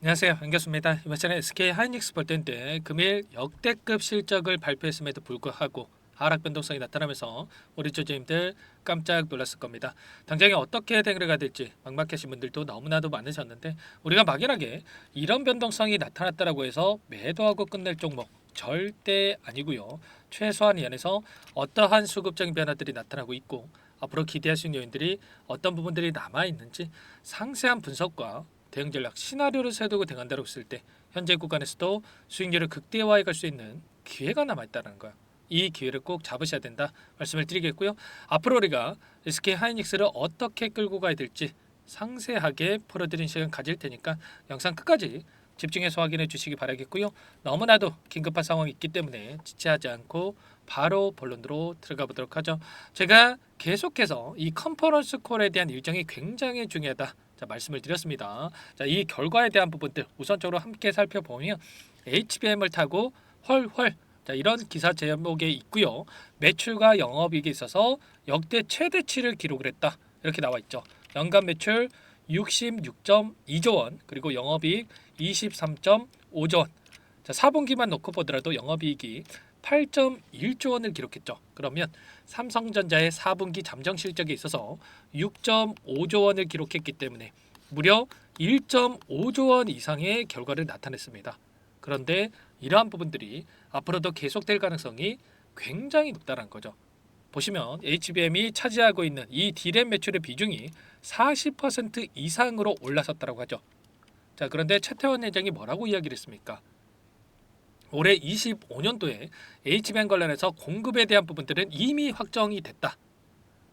안녕하세요. 반갑습니다. 이번 시간에 SK 하이닉스 볼 텐데 금일 역대급 실적을 발표했음에도 불구하고 하락 변동성이 나타나면서 우리 투자자님들 깜짝 놀랐을 겁니다. 당장에 어떻게 대응을 될지 막막하신 분들도 너무나도 많으셨는데 우리가 막연하게 이런 변동성이 나타났다라고 해서 매도하고 끝낼 종목 절대 아니고요. 최소한 이 안에서 어떠한 수급적인 변화들이 나타나고 있고 앞으로 기대할 수 있는 요인들이 어떤 부분들이 남아 있는지 상세한 분석과 대응 전략 시나리오를 세우고 대응한다고 했을 때 현재 구간에서도 수익률을 극대화해 갈 수 있는 기회가 남아 있다는 거야. 이 기회를 꼭 잡으셔야 된다 말씀을 드리겠고요. 앞으로 우리가 SK 하이닉스를 어떻게 끌고 가야 될지 상세하게 풀어드린 시간 가질 테니까 영상 끝까지 집중해서 확인해 주시기 바라겠고요. 너무나도 긴급한 상황이 있기 때문에 지체하지 않고 바로 본론으로 들어가 보도록 하죠. 제가 계속해서 이 컨퍼런스 콜에 대한 일정이 굉장히 중요하다. 자, 말씀을 드렸습니다. 자, 이 결과에 대한 부분들 우선적으로 함께 살펴보면 HBM을 타고 헐헐 자, 이런 기사 제목에 있고요. 매출과 영업이익에 있어서 역대 최대치를 기록을 했다. 이렇게 나와 있죠. 연간 매출 66.2조 원, 그리고 영업이익 23.5조 원. 자, 4분기만 놓고 보더라도 영업이익이 8.1조 원을 기록했죠. 그러면 삼성전자의 4분기 잠정 실적에 있어서 6.5조 원을 기록했기 때문에 무려 1.5조 원 이상의 결과를 나타냈습니다. 그런데 이러한 부분들이 앞으로도 계속될 가능성이 굉장히 높다는 거죠. 보시면 HBM이 차지하고 있는 이 D램 매출의 비중이 40% 이상으로 올라섰다고 하죠. 자, 그런데 최태원 회장이 뭐라고 이야기를 했습니까? 올해 25년도에 HBM 관련해서 공급에 대한 부분들은 이미 확정이 됐다.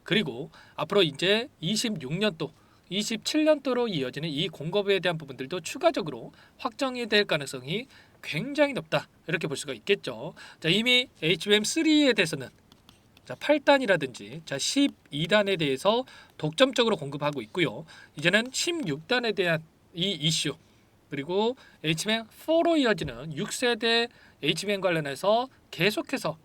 그리고 앞으로 이제 26년도, 27년도로 이어지는 이 공급에 대한 부분들도 추가적으로 확정이 될 가능성이 굉장히 높다. 이렇게 볼 수가 있겠죠. 자, 이미 HBM3에 대해서는 자, 8단이라든지 자, 12단에 대해서 독점적으로 공급하고 있고요. 이제는 16단에 대한 이 이슈 그리고 HBM4로 이어지는 6세대 HBM 관련해서 계속해서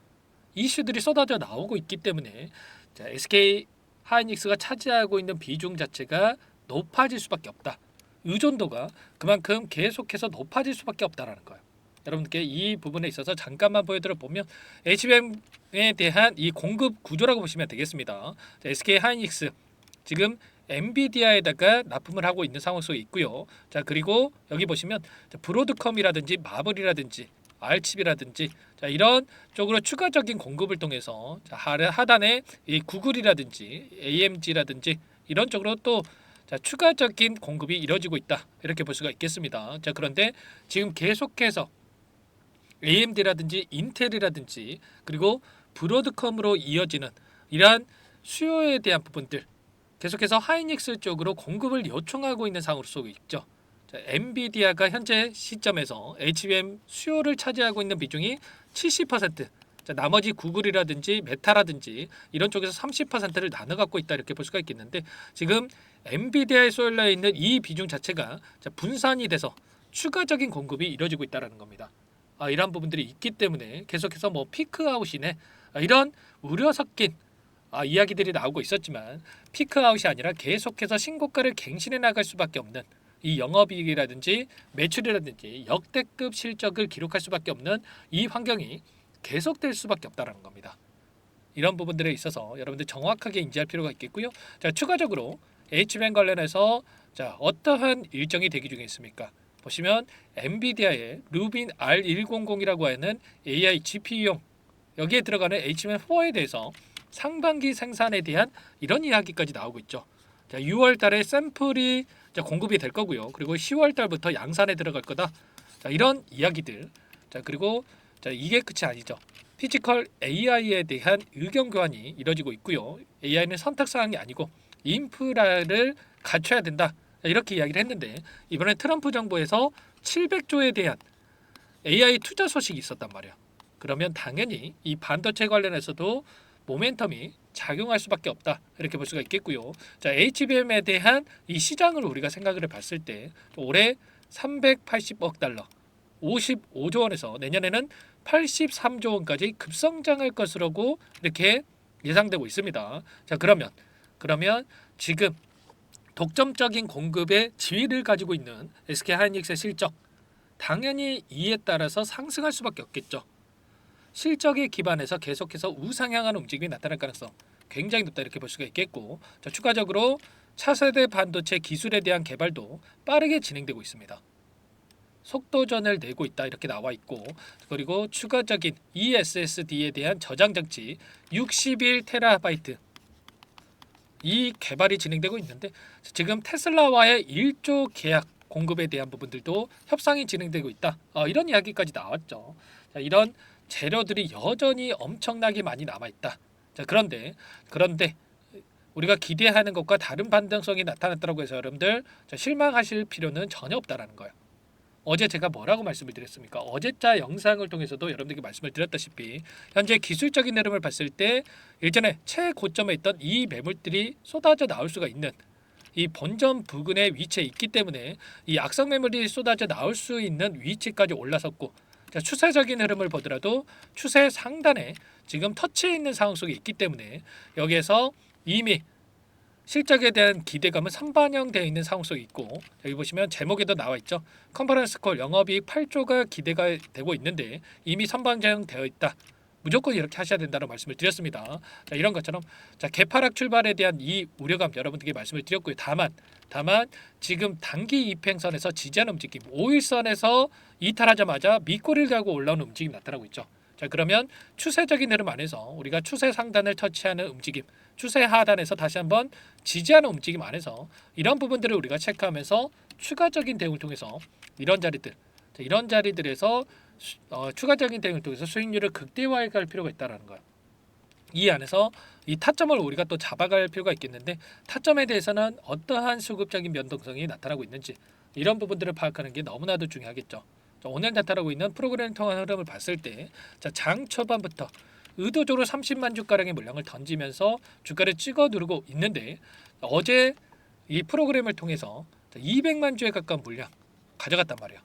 이슈들이 쏟아져 나오고 있기 때문에 자, SK 하이닉스가 차지하고 있는 비중 자체가 높아질 수밖에 없다. 의존도가 그만큼 계속해서 높아질 수밖에 없다라는 거예요. 여러분들께 이 부분에 있어서 잠깐만 보여드려 보면 HBM에 대한 이 공급 구조라고 보시면 되겠습니다. 자, SK 하이닉스 지금 엔비디아에다가 납품을 하고 있는 상황 속에 있고요. 자, 그리고 여기 보시면 브로드컴이라든지 마블이라든지 R칩이라든지 자, 이런 쪽으로 추가적인 공급을 통해서 자, 하단에 이 구글이라든지 AMG라든지 이런 쪽으로 또 자, 추가적인 공급이 이루어지고 있다. 이렇게 볼 수가 있겠습니다. 자, 그런데 지금 계속해서 AMD라든지 인텔이라든지 그리고 브로드컴으로 이어지는 이러한 수요에 대한 부분들 계속해서 하이닉스 쪽으로 공급을 요청하고 있는 상황으로 쏘고 있죠. 자, 엔비디아가 현재 시점에서 HBM 수요를 차지하고 있는 비중이 70%. 자, 나머지 구글이라든지 메타라든지 이런 쪽에서 30%를 나눠 갖고 있다 이렇게 볼 수가 있겠는데 지금 엔비디아에 쏠려 있는 이 비중 자체가 자, 분산이 돼서 추가적인 공급이 이루어지고 있다는 겁니다. 이런 부분들이 있기 때문에 계속해서 뭐 피크아웃이네 이런 우려 섞인 이야기들이 나오고 있었지만 피크아웃이 아니라 계속해서 신고가를 갱신해 나갈 수밖에 없는 이 영업이익이라든지 매출이라든지 역대급 실적을 기록할 수밖에 없는 이 환경이 계속될 수밖에 없다는 겁니다. 이런 부분들에 있어서 여러분들 정확하게 인지할 필요가 있겠고요. 자, 추가적으로 HBM 관련해서 자, 어떠한 일정이 대기 중에 있습니까? 보시면 엔비디아의 루빈 R100이라고 하는 AI GPU용 여기에 들어가는 HBM4에 대해서 상반기 생산에 대한 이런 이야기까지 나오고 있죠. 자, 6월 달에 샘플이 공급이 될 거고요. 그리고 10월 달부터 양산에 들어갈 거다. 자, 이런 이야기들. 자, 그리고 자, 이게 끝이 아니죠. 피지컬 AI에 대한 의견 교환이 이뤄지고 있고요. AI는 선택 사항이 아니고 인프라를 갖춰야 된다. 이렇게 이야기를 했는데 이번에 트럼프 정부에서 700조에 대한 AI 투자 소식이 있었단 말이야. 그러면 당연히 이 반도체 관련해서도 모멘텀이 작용할 수밖에 없다 이렇게 볼 수가 있겠고요. 자, HBM에 대한 이 시장을 우리가 생각을 해봤을 때 올해 380억 달러, 55조 원에서 내년에는 83조 원까지 급성장할 것으로고 이렇게 예상되고 있습니다. 자, 그러면 지금 독점적인 공급의 지위를 가지고 있는 SK하이닉스의 실적, 당연히 이에 따라서 상승할 수밖에 없겠죠. 실적에 기반해서 계속해서 우상향하는 움직임이 나타날 가능성 굉장히 높다 이렇게 볼 수가 있겠고, 자, 추가적으로 차세대 반도체 기술에 대한 개발도 빠르게 진행되고 있습니다. 속도전을 내고 있다 이렇게 나와 있고, 그리고 추가적인 eSSD에 대한 저장 장치 61TB 이 개발이 진행되고 있는데, 지금 테슬라와의 1조 계약 공급에 대한 부분들도 협상이 진행되고 있다. 이런 이야기까지 나왔죠. 자, 이런 재료들이 여전히 엄청나게 많이 남아 있다. 자, 그런데 우리가 기대하는 것과 다른 반등성이 나타났다고 해서 여러분들 실망하실 필요는 전혀 없다라는 거예요. 어제 제가 뭐라고 말씀을 드렸습니까? 어제자 영상을 통해서도 여러분들께 말씀을 드렸다시피 현재 기술적인 흐름을 봤을 때 일전에 최고점에 있던 이 매물들이 쏟아져 나올 수가 있는 이 본점 부근의 위치에 있기 때문에 이 악성 매물이 쏟아져 나올 수 있는 위치까지 올라섰고, 자, 추세적인 흐름을 보더라도 추세 상단에 지금 터치해 있는 상황 속에 있기 때문에 여기에서 이미 실적에 대한 기대감은 선반영되어 있는 상황 속에 있고, 여기 보시면 제목에도 나와 있죠. 컨퍼런스 콜 영업이익 8조가 기대가 되고 있는데 이미 선반영되어 있다. 무조건 이렇게 하셔야 된다는 말씀을 드렸습니다. 자, 이런 것처럼 자, 개파락 출발에 대한 이 우려감 여러분들께 말씀을 드렸고요. 다만 지금 단기 이평선에서 지지하는 움직임, 5일선에서 이탈하자마자 밑꼬리를 달고 올라오는 움직임이 나타나고 있죠. 자, 그러면 추세적인 흐름 안에서 우리가 추세 상단을 터치하는 움직임, 추세 하단에서 다시 한번 지지하는 움직임 안에서 이런 부분들을 우리가 체크하면서 추가적인 대응을 통해서 이런 자리들에서 추가적인 대응을 통해서 수익률을 극대화해 갈 필요가 있다라는 거예요. 이 안에서 이 타점을 우리가 또 잡아갈 필요가 있겠는데, 타점에 대해서는 어떠한 수급적인 변동성이 나타나고 있는지 이런 부분들을 파악하는 게 너무나도 중요하겠죠. 오늘 나타나고 있는 프로그램 통한 흐름을 봤을 때, 장 초반부터 의도적으로 30만 주가량의 물량을 던지면서 주가를 찍어 누르고 있는데, 어제 이 프로그램을 통해서 200만 주에 가까운 물량 가져갔단 말이에요.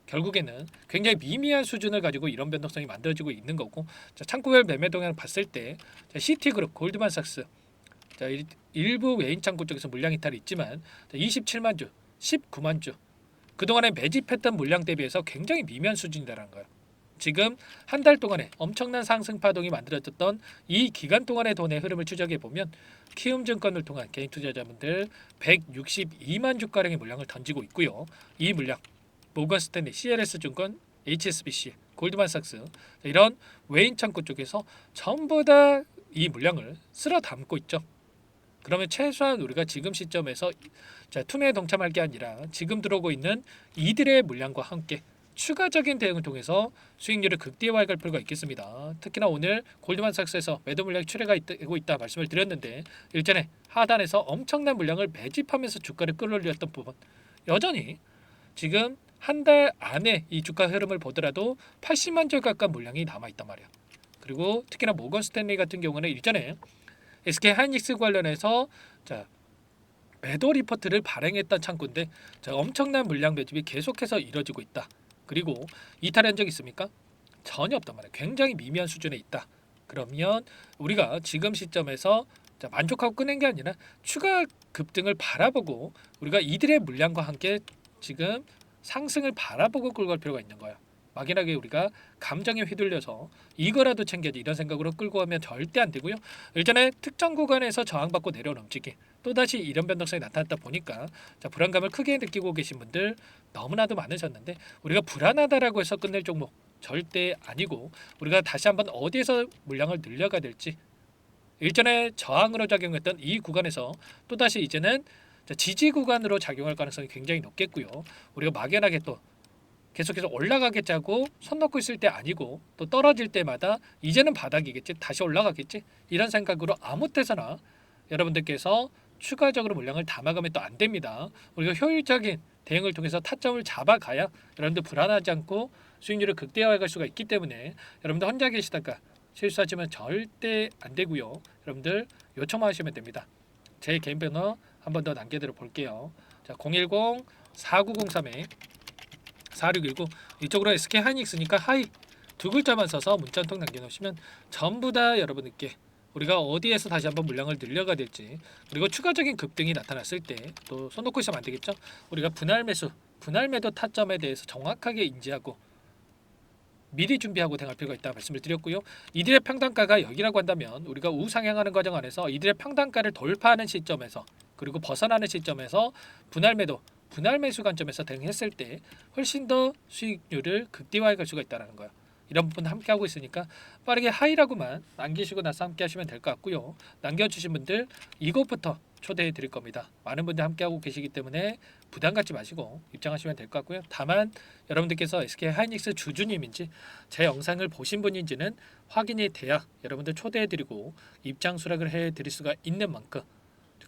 결국에는 굉장히 미미한 수준을 가지고 이런 변동성이 만들어지고 있는 거고, 창구별 매매 동향을 봤을 때 시티그룹, 골드만삭스, 일부 외인 창구 쪽에서 물량 이탈이 있지만 27만 주, 19만 주 그동안에 매집했던 물량 대비해서 굉장히 미미한 수준이라는 거예요. 지금 한 달 동안에 엄청난 상승 파동이 만들어졌던 이 기간 동안의 돈의 흐름을 추적해 보면 키움증권을 통한 개인 투자자분들 162만 주가량의 물량을 던지고 있고요. 이 물량 모건스탠리, CLS증권, HSBC, 골드만삭스 이런 외인 창구 쪽에서 전부 다 이 물량을 쓸어 담고 있죠. 그러면 최소한 우리가 지금 시점에서 투매에 동참할 게 아니라 지금 들어오고 있는 이들의 물량과 함께 추가적인 대응을 통해서 수익률을 극대화해 갈 필요가 있겠습니다. 특히나 오늘 골드만삭스에서 매도 물량이 출회가 되고 있다 말씀을 드렸는데, 일전에 하단에서 엄청난 물량을 매집하면서 주가를 끌어올렸던 부분, 여전히 지금 한 달 안에 이 주가 흐름을 보더라도 80만 주 가까운 물량이 남아 있단 말이야. 그리고 특히나 모건 스탠리 같은 경우는 일전에 SK 하이닉스 관련해서 매도 리포트를 발행했던 창구인데 엄청난 물량 매집이 계속해서 이뤄지고 있다. 그리고 이탈한 적 있습니까? 전혀 없단 말이에요. 굉장히 미미한 수준에 있다. 그러면 우리가 지금 시점에서 만족하고 끄는 게 아니라 추가 급등을 바라보고 우리가 이들의 물량과 함께 지금 상승을 바라보고 끌고 갈 필요가 있는 거예요. 막연하게 우리가 감정에 휘둘려서 이거라도 챙겨야지 이런 생각으로 끌고 가면 절대 안 되고요. 일전에 특정 구간에서 저항받고 내려온 움직임, 또다시 이런 변동성이 나타났다 보니까 불안감을 크게 느끼고 계신 분들 너무나도 많으셨는데, 우리가 불안하다라고 해서 끝낼 종목 절대 아니고, 우리가 다시 한번 어디에서 물량을 늘려가야 될지, 일전에 저항으로 작용했던 이 구간에서 또다시 이제는 지지 구간으로 작용할 가능성이 굉장히 높겠고요. 우리가 막연하게 또 계속해서 올라가게 짜고 손 놓고 있을 때 아니고, 또 떨어질 때마다 이제는 바닥이겠지, 다시 올라가겠지, 이런 생각으로 아무 때서나 여러분들께서 추가적으로 물량을 담아가면 또 안 됩니다. 우리가 효율적인 대응을 통해서 타점을 잡아가야 여러분들 불안하지 않고 수익률을 극대화해 갈 수가 있기 때문에, 여러분들 혼자 계시다가 실수하시면 절대 안 되고요. 여러분들 요청만 하시면 됩니다. 제 개인 번호 한 번 더 남겨드려 볼게요. 010-4903-4619 이쪽으로 SK 하이닉스니까 하이 두 글자만 써서 문자 한 통 남겨놓으시면 전부 다 여러분들께 우리가 어디에서 다시 한번 물량을 늘려가 될지, 그리고 추가적인 급등이 나타났을 때 또 손 놓고 있으면 안 되겠죠. 우리가 분할 매수, 분할 매도 타점에 대해서 정확하게 인지하고 미리 준비하고 대응할 필요가 있다 말씀을 드렸고요. 이들의 평단가가 여기라고 한다면 우리가 우상향하는 과정 안에서 이들의 평단가를 돌파하는 시점에서, 그리고 벗어나는 시점에서 분할 매도, 분할 매수 관점에서 대응했을 때 훨씬 더 수익률을 극대화해 갈 수가 있다는 거예요. 이런 부분 함께 하고 있으니까 빠르게 하이라고만 남기시고 나서 함께 하시면 될 것 같고요. 남겨주신 분들 이것부터 초대해 드릴 겁니다. 많은 분들 함께 하고 계시기 때문에 부담 갖지 마시고 입장하시면 될 것 같고요. 다만 여러분들께서 SK 하이닉스 주주님인지 제 영상을 보신 분인지는 확인이 돼야 여러분들 초대해 드리고 입장 수락을 해 드릴 수가 있는 만큼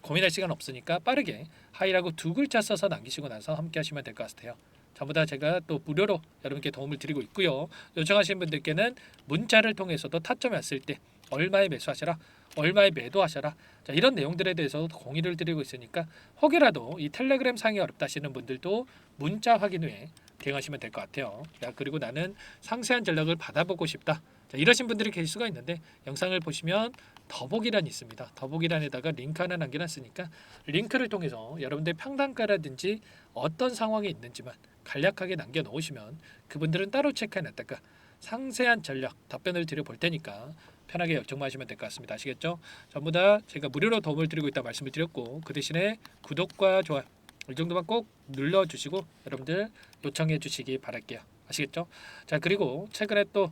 고민할 시간 없으니까 빠르게 하이라고 두 글자 써서 남기시고 나서 함께 하시면 될 것 같아요. 전부 다 제가 또 무료로 여러분께 도움을 드리고 있고요. 요청하신 분들께는 문자를 통해서도 타점이 왔을 때 얼마에 매수하셔라, 얼마에 매도하셔라, 자, 이런 내용들에 대해서 공유를 드리고 있으니까 혹여라도 이 텔레그램 상이 어렵다 하시는 분들도 문자 확인 후에 대응하시면 될 것 같아요. 야, 그리고 나는 상세한 전략을 받아보고 싶다, 자, 이러신 분들이 계실 수가 있는데 영상을 보시면 더보기란이 있습니다. 더보기란에다가 링크 하나 남겨놨으니까 링크를 통해서 여러분들 평단가라든지 어떤 상황에 있는지만 간략하게 남겨놓으시면 그분들은 따로 체크해놨다가 상세한 전략 답변을 드려볼 테니까 편하게 요청하시면 될 것 같습니다. 아시겠죠? 전부 다 제가 무료로 도움을 드리고 있다 말씀을 드렸고, 그 대신에 구독과 좋아요 이 정도만 꼭 눌러주시고 여러분들 요청해 주시기 바랄게요. 아시겠죠? 자, 그리고 최근에 또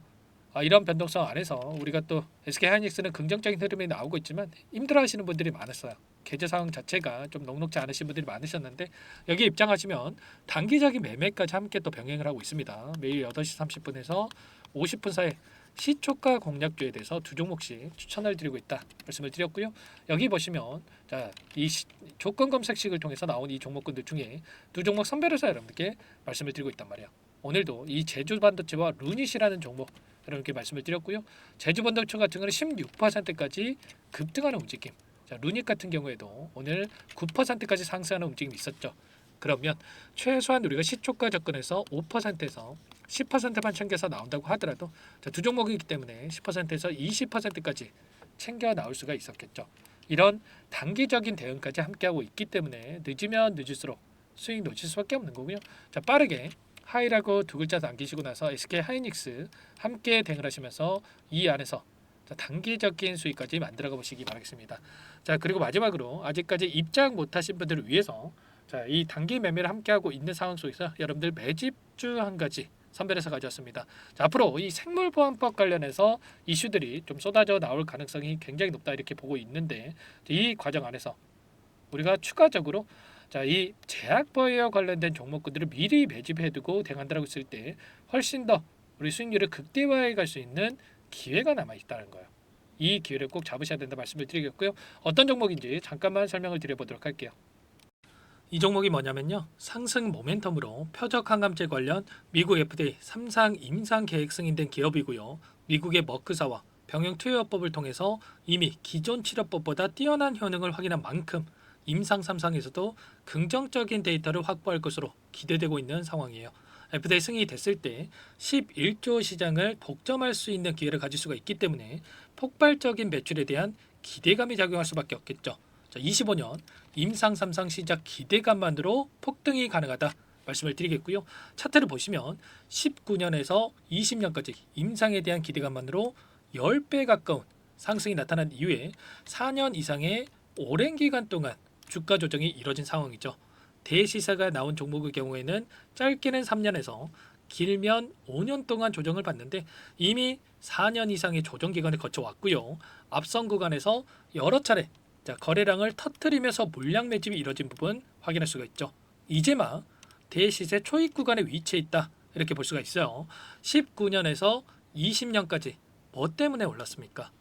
이런 변동성 안에서 우리가 또 SK 하이닉스는 긍정적인 흐름이 나오고 있지만 힘들어하시는 분들이 많았어요. 계좌 상황 자체가 좀 녹록지 않으신 분들이 많으셨는데 여기 입장하시면 단기적인 매매까지 함께 또 병행을 하고 있습니다. 매일 8시 30분에서 50분 사이 시초가 공략주에 대해서 두 종목씩 추천을 드리고 있다 말씀을 드렸고요. 여기 보시면 자, 이 조건 검색식을 통해서 나온 이 종목군들 중에 두 종목 선별해서 여러분들께 말씀을 드리고 있단 말이에요. 오늘도 이 제주반도체와 루닛이라는 종목 여러분께 말씀을 드렸고요. 제주반도체 같은 경우는 16%까지 급등하는 움직임. 자, 루닛 같은 경우에도 오늘 9%까지 상승하는 움직임이 있었죠. 그러면 최소한 우리가 시초가 접근해서 5%에서 10%만 챙겨서 나온다고 하더라도 자, 두 종목이기 때문에 10%에서 20%까지 챙겨 나올 수가 있었겠죠. 이런 단기적인 대응까지 함께하고 있기 때문에 늦으면 늦을수록 수익 놓칠 수밖에 없는 거고요. 자, 빠르게 하이라고 두 글자 남기시고 나서 SK 하이닉스 함께 대응을 하시면서 이 안에서 단기적인 수익까지 만들어가 보시기 바라겠습니다. 자, 그리고 마지막으로 아직까지 입장 못하신 분들을 위해서 자, 이 단기 매매를 함께하고 있는 상황 속에서 여러분들 매집주 한 가지 선별해서 가져왔습니다. 자, 앞으로 이 생물보안법 관련해서 이슈들이 좀 쏟아져 나올 가능성이 굉장히 높다 이렇게 보고 있는데 이 과정 안에서 우리가 추가적으로 자, 이 제약바이오 관련된 종목들을 미리 매집해두고 대응한다고 했을 때 훨씬 더 우리 수익률을 극대화해 갈 수 있는 기회가 남아 있다는 거예요. 이 기회를 꼭 잡으셔야 된다 말씀을 드리겠고요. 어떤 종목인지 잠깐만 설명을 드려보도록 할게요. 이 종목이 뭐냐면요, 상승 모멘텀으로 표적 항암제 관련 미국 FDA 3상 임상 계획 승인된 기업이고요. 미국의 머크사와 병용 투여법을 통해서 이미 기존 치료법보다 뛰어난 효능을 확인한 만큼 임상 3상에서도 긍정적인 데이터를 확보할 것으로 기대되고 있는 상황이에요. FDA 승인이 됐을 때 11조 시장을 독점할 수 있는 기회를 가질 수가 있기 때문에 폭발적인 매출에 대한 기대감이 작용할 수밖에 없겠죠. 자, 25년 임상 3상 시작 기대감만으로 폭등이 가능하다 말씀을 드리겠고요. 차트를 보시면 19년에서 20년까지 임상에 대한 기대감만으로 10배 가까운 상승이 나타난 이후에 4년 이상의 오랜 기간 동안 주가 조정이 이뤄진 상황이죠. 대시세가 나온 종목의 경우에는 짧게는 3년에서 길면 5년 동안 조정을 받는데 이미 4년 이상의 조정 기간을 거쳐왔고요. 앞선 구간에서 여러 차례 거래량을 터뜨리면서 물량 매집이 이뤄진 부분 확인할 수가 있죠. 이제 막 대시세 초입 구간에 위치해 있다 이렇게 볼 수가 있어요. 19년에서 20년까지 뭐 때문에 올랐습니까?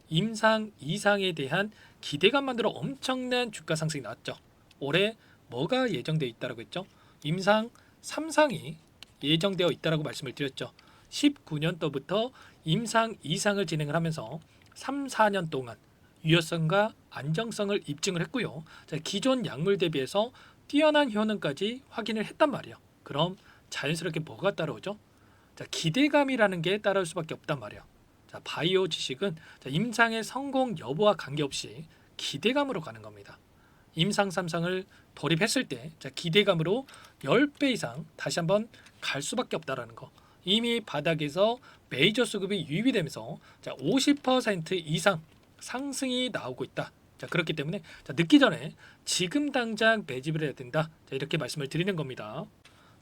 임상 이상에 대한 기대감만으로 엄청난 주가 상승이 나왔죠. 올해 뭐가 예정되어 있다라고 했죠? 임상 3상이 예정되어 있다라고 말씀을 드렸죠. 19년도부터 임상 이상을 진행을 하면서 3, 4년 동안 유효성과 안정성을 입증을 했고요. 자, 기존 약물 대비해서 뛰어난 효능까지 확인을 했단 말이에요. 그럼 자연스럽게 뭐가 따라오죠? 자, 기대감이라는 게 따라올 수밖에 없단 말이에요. 자, 바이오 지식은 자, 임상의 성공 여부와 관계없이 기대감으로 가는 겁니다. 임상 3상을 돌입했을 때 자, 기대감으로 10배 이상 다시 한번 갈 수밖에 없다라는 거. 이미 바닥에서 메이저 수급이 유입이 되면서 자, 50% 이상 상승이 나오고 있다. 자, 그렇기 때문에 자, 늦기 전에 지금 당장 매집을 해야 된다. 자, 이렇게 말씀을 드리는 겁니다.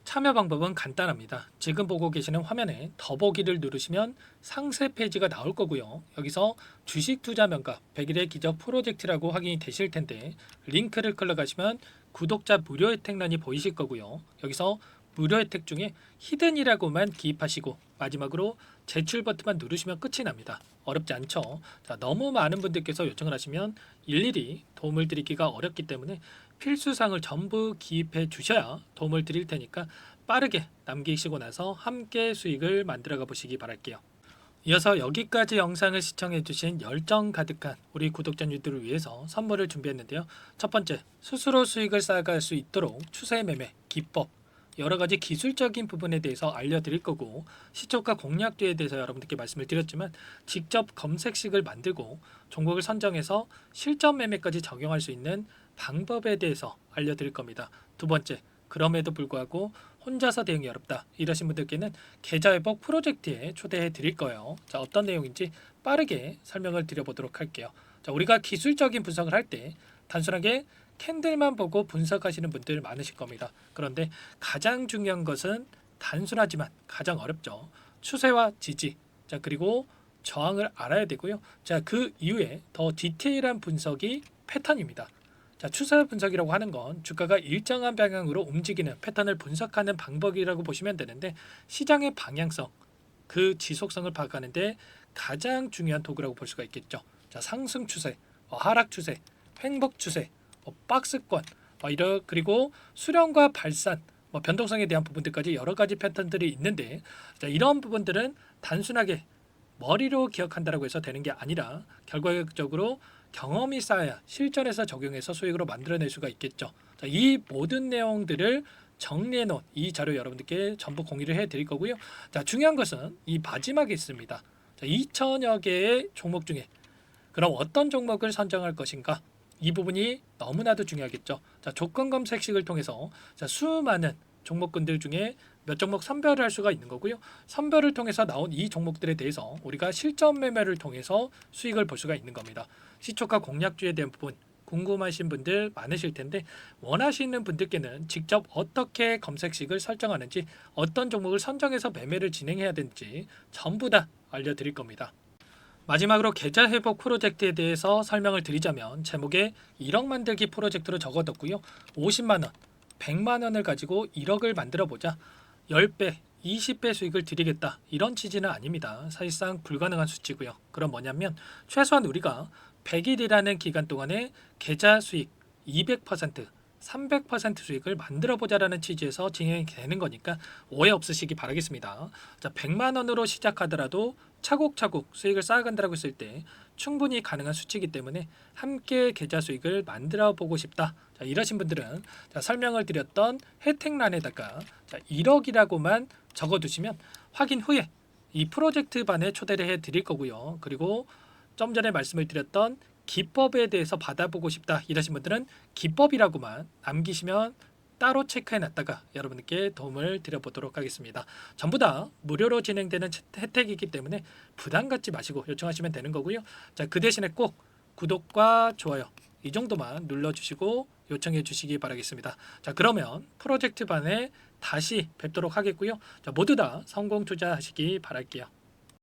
참여 방법은 간단합니다. 지금 보고 계시는 화면에 더보기를 누르시면 상세 페이지가 나올 거고요. 여기서 주식 투자 명가 100일의 기적 프로젝트라고 확인이 되실 텐데 링크를 클릭하시면 구독자 무료 혜택란이 보이실 거고요. 여기서 무료 혜택 중에 히든이라고만 기입하시고 마지막으로 제출 버튼만 누르시면 끝이 납니다. 어렵지 않죠? 자, 너무 많은 분들께서 요청을 하시면 일일이 도움을 드리기가 어렵기 때문에 필수사항을 전부 기입해 주셔야 도움을 드릴 테니까 빠르게 남기시고 나서 함께 수익을 만들어가 보시기 바랄게요. 이어서 여기까지 영상을 시청해 주신 열정 가득한 우리 구독자님들을 위해서 선물을 준비했는데요. 첫 번째, 스스로 수익을 쌓아갈 수 있도록 추세 매매 기법, 여러 가지 기술적인 부분에 대해서 알려드릴 거고 시초가 공략주에 대해서 여러분들께 말씀을 드렸지만 직접 검색식을 만들고 종목을 선정해서 실전 매매까지 적용할 수 있는 방법에 대해서 알려드릴 겁니다. 두 번째, 그럼에도 불구하고 혼자서 대응이 어렵다 이러신 분들께는 계좌회복 프로젝트에 초대해 드릴 거예요. 자, 어떤 내용인지 빠르게 설명을 드려보도록 할게요. 자, 우리가 기술적인 분석을 할 때 단순하게 캔들만 보고 분석하시는 분들 많으실 겁니다. 그런데 가장 중요한 것은 단순하지만 가장 어렵죠. 추세와 지지, 자, 그리고 저항을 알아야 되고요. 자, 그 이후에 더 디테일한 분석이 패턴입니다. 자, 추세 분석이라고 하는 건 주가가 일정한 방향으로 움직이는 패턴을 분석하는 방법이라고 보시면 되는데 시장의 방향성, 그 지속성을 파악하는데 가장 중요한 도구라고 볼 수가 있겠죠. 자, 상승 추세, 하락 추세, 횡복 추세, 박스권, 그리고 수렴과 발산, 변동성에 대한 부분들까지 여러 가지 패턴들이 있는데 자, 이런 부분들은 단순하게 머리로 기억한다라고 해서 되는 게 아니라 결과적으로 경험이 쌓아야 실전에서 적용해서 수익으로 만들어낼 수가 있겠죠. 자, 이 모든 내용들을 정리해 놓은 이 자료 여러분들께 전부 공유를 해 드릴 거고요. 자, 중요한 것은 이 마지막에 있습니다. 자, 2천여 개의 종목 중에 그럼 어떤 종목을 선정할 것인가? 이 부분이 너무나도 중요하겠죠. 자, 조건 검색식을 통해서 자, 수많은 종목군들 중에 몇 종목 선별을 할 수가 있는 거고요. 선별을 통해서 나온 이 종목들에 대해서 우리가 실전 매매를 통해서 수익을 볼 수가 있는 겁니다. 시초가 공략주에 대한 부분 궁금하신 분들 많으실 텐데 원하시는 분들께는 직접 어떻게 검색식을 설정하는지 어떤 종목을 선정해서 매매를 진행해야 되는지 전부 다 알려드릴 겁니다. 마지막으로 계좌 회복 프로젝트에 대해서 설명을 드리자면 제목에 1억 만들기 프로젝트로 적어뒀고요. 50만 원, 100만 원을 가지고 1억을 만들어 보자. 10배, 20배 수익을 드리겠다. 이런 취지는 아닙니다. 사실상 불가능한 수치고요. 그럼 뭐냐면 최소한 우리가 100일이라는 기간 동안에 계좌 수익 200%, 300% 수익을 만들어 보자라는 취지에서 진행이 되는 거니까 오해 없으시기 바라겠습니다. 자, 100만 원으로 시작하더라도 차곡차곡 수익을 쌓아간다고 했을 때 충분히 가능한 수치이기 때문에 함께 계좌 수익을 만들어 보고 싶다. 자, 이러신 분들은 자, 설명을 드렸던 혜택란에다가 자, 1억이라고만 적어두시면 확인 후에 이 프로젝트 반에 초대를 해 드릴 거고요. 그리고 좀 전에 말씀을 드렸던 기법에 대해서 받아보고 싶다 이러신 분들은 기법이라고만 남기시면 따로 체크해 놨다가 여러분께 도움을 드려보도록 하겠습니다. 전부 다 무료로 진행되는 혜택이기 때문에 부담 갖지 마시고 요청하시면 되는 거고요. 자, 그 대신에 꼭 구독과 좋아요 이 정도만 눌러주시고 요청해 주시기 바라겠습니다. 자, 그러면 프로젝트 반에 다시 뵙도록 하겠고요. 자, 모두 다 성공 투자하시기 바랄게요.